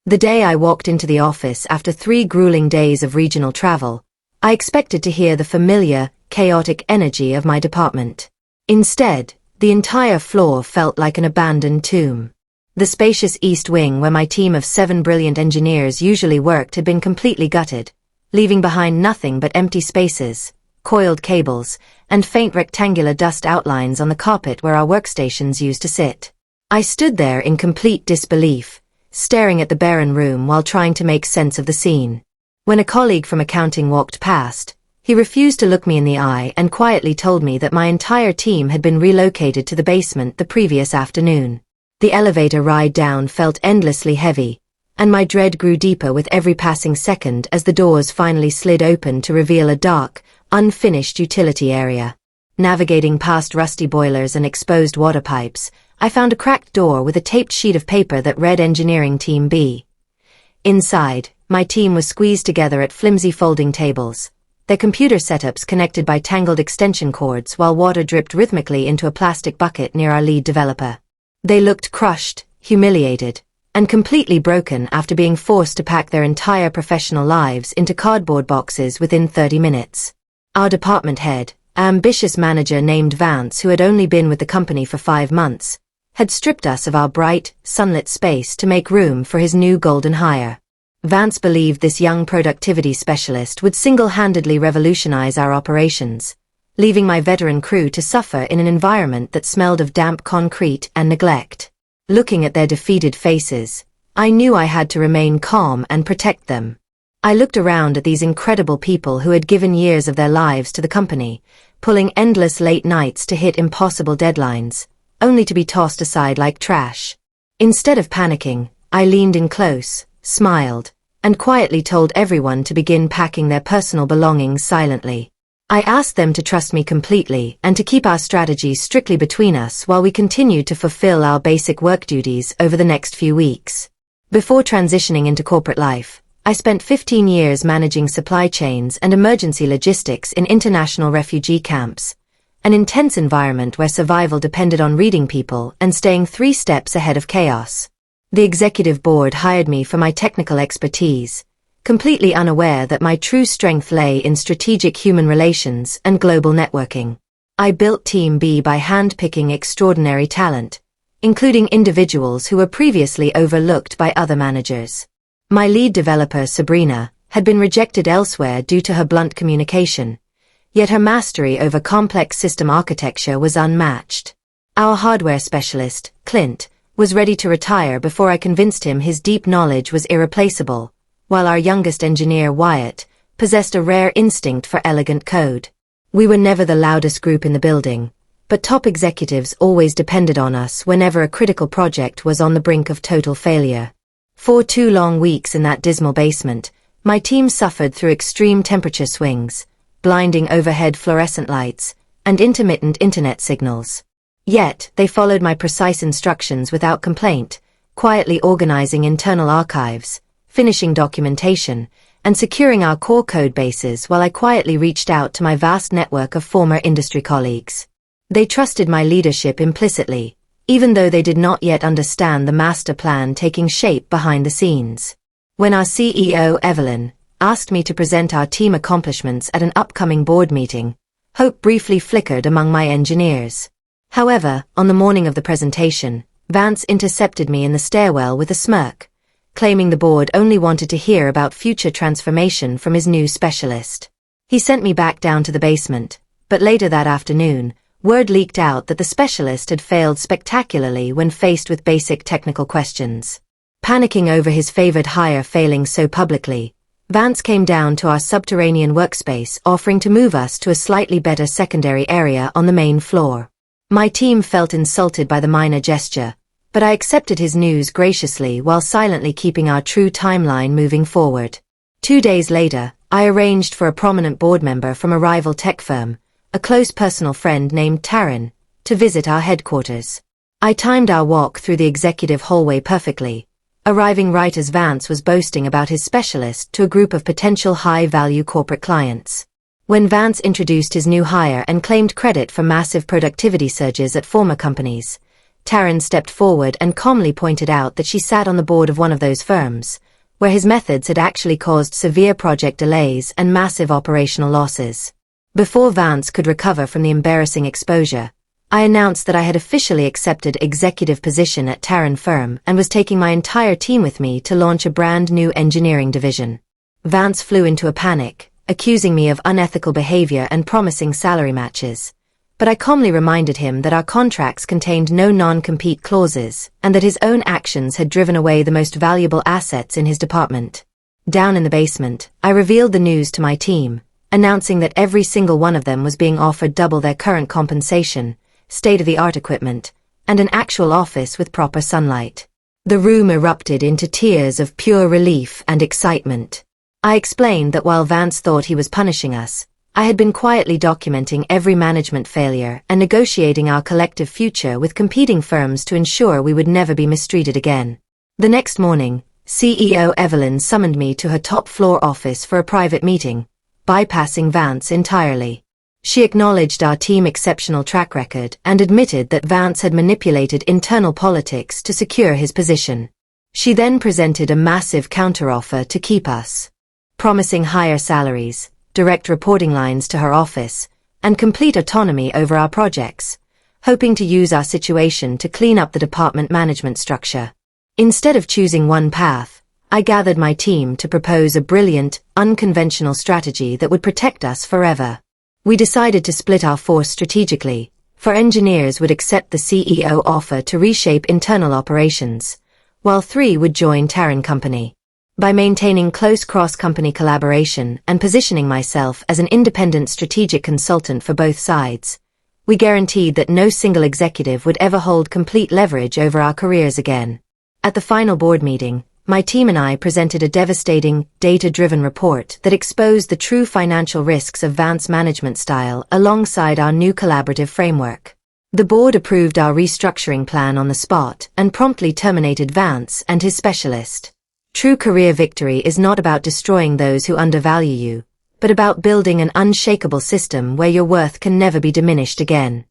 The day I walked into the office after 3 grueling days of regional travel, I expected to hear the familiar, chaotic energy of my department. Instead, the entire floor felt like an abandoned tomb. The spacious East Wing where my team of 7 brilliant engineers usually worked had been completely gutted, leaving behind nothing but empty spaces, coiled cables, and faint rectangular dust outlines on the carpet where our workstations used to sit. I stood there in complete disbelief, staring at the barren room while trying to make sense of the scene. When a colleague from accounting walked past, he refused to look me in the eye and quietly told me that my entire team had been relocated to the basement the previous afternoon. The elevator ride down felt endlessly heavy, and my dread grew deeper with every passing second as the doors finally slid open to reveal a dark, unfinished utility area. Navigating past rusty boilers and exposed water pipes, I found a cracked door with a taped sheet of paper that read Engineering Team B. Inside, my team was squeezed together at flimsy folding tables, their computer setups connected by tangled extension cords while water dripped rhythmically into a plastic bucket near our lead developer. They looked crushed, humiliated, and completely broken after being forced to pack their entire professional lives into cardboard boxes within 30 minutes. Our department head, an ambitious manager named Vance who had only been with the company for 5 months, had stripped us of our bright, sunlit space to make room for his new golden hire. Vance believed this young productivity specialist would single-handedly revolutionize our operations, leaving my veteran crew to suffer in an environment that smelled of damp concrete and neglect. Looking at their defeated faces, I knew I had to remain calm and protect them. I looked around at these incredible people who had given years of their lives to the company, pulling endless late nights to hit impossible deadlines, only to be tossed aside like trash. Instead of panicking, I leaned in close, smiled, and quietly told everyone to begin packing their personal belongings silently. I asked them to trust me completely and to keep our strategies strictly between us while we continued to fulfill our basic work duties over the next few weeks. Before transitioning into corporate life, I spent 15 years managing supply chains and emergency logistics in international refugee camps, an intense environment where survival depended on reading people and staying 3 steps ahead of chaos. The executive board hired me for my technical expertise, completely unaware that my true strength lay in strategic human relations and global networking. I built Team B by hand-picking extraordinary talent, including individuals who were previously overlooked by other managers. My lead developer, Sabrina, had been rejected elsewhere due to her blunt communication, yet her mastery over complex system architecture was unmatched. Our hardware specialist, Clint, was ready to retire before I convinced him his deep knowledge was irreplaceable, while our youngest engineer, Wyatt, possessed a rare instinct for elegant code. We were never the loudest group in the building, but top executives always depended on us whenever a critical project was on the brink of total failure. For 2 long weeks in that dismal basement, my team suffered through extreme temperature swings, blinding overhead fluorescent lights, and intermittent internet signals. Yet, they followed my precise instructions without complaint, quietly organizing internal archives, finishing documentation, and securing our core code bases while I quietly reached out to my vast network of former industry colleagues. They trusted my leadership implicitly, even though they did not yet understand the master plan taking shape behind the scenes. When our CEO, Evelyn, asked me to present our team accomplishments at an upcoming board meeting, hope briefly flickered among my engineers. However, on the morning of the presentation, Vance intercepted me in the stairwell with a smirk, claiming the board only wanted to hear about future transformation from his new specialist. He sent me back down to the basement, but later that afternoon, word leaked out that the specialist had failed spectacularly when faced with basic technical questions. Panicking over his favored hire failing so publicly, Vance came down to our subterranean workspace offering to move us to a slightly better secondary area on the main floor. My team felt insulted by the minor gesture, but I accepted his news graciously while silently keeping our true timeline moving forward. 2 days later, I arranged for a prominent board member from a rival tech firm, a close personal friend named Taryn, to visit our headquarters. I timed our walk through the executive hallway perfectly, arriving right as Vance was boasting about his specialist to a group of potential high-value corporate clients. When Vance introduced his new hire and claimed credit for massive productivity surges at former companies, Taryn stepped forward and calmly pointed out that she sat on the board of one of those firms, where his methods had actually caused severe project delays and massive operational losses. Before Vance could recover from the embarrassing exposure, I announced that I had officially accepted executive position at Taryn firm and was taking my entire team with me to launch a brand new engineering division. Vance flew into a panic, accusing me of unethical behavior and promising salary matches. But I calmly reminded him that our contracts contained no non-compete clauses and that his own actions had driven away the most valuable assets in his department. Down in the basement, I revealed the news to my team, announcing that every single one of them was being offered double their current compensation, state-of-the-art equipment, and an actual office with proper sunlight. The room erupted into tears of pure relief and excitement. I explained that while Vance thought he was punishing us, I had been quietly documenting every management failure and negotiating our collective future with competing firms to ensure we would never be mistreated again. The next morning, CEO Evelyn summoned me to her top-floor office for a private meeting, bypassing Vance entirely. She acknowledged our team's exceptional track record and admitted that Vance had manipulated internal politics to secure his position. She then presented a massive counteroffer to keep us, promising higher salaries, direct reporting lines to her office, and complete autonomy over our projects, hoping to use our situation to clean up the department management structure. Instead of choosing one path, I gathered my team to propose a brilliant, unconventional strategy that would protect us forever. We decided to split our force strategically, for engineers would accept the CEO offer to reshape internal operations, while 3 would join Taryn Company. By maintaining close cross-company collaboration and positioning myself as an independent strategic consultant for both sides, we guaranteed that no single executive would ever hold complete leverage over our careers again. At the final board meeting, my team and I presented a devastating, data-driven report that exposed the true financial risks of Vance's management style alongside our new collaborative framework. The board approved our restructuring plan on the spot and promptly terminated Vance and his specialist. True career victory is not about destroying those who undervalue you, but about building an unshakable system where your worth can never be diminished again.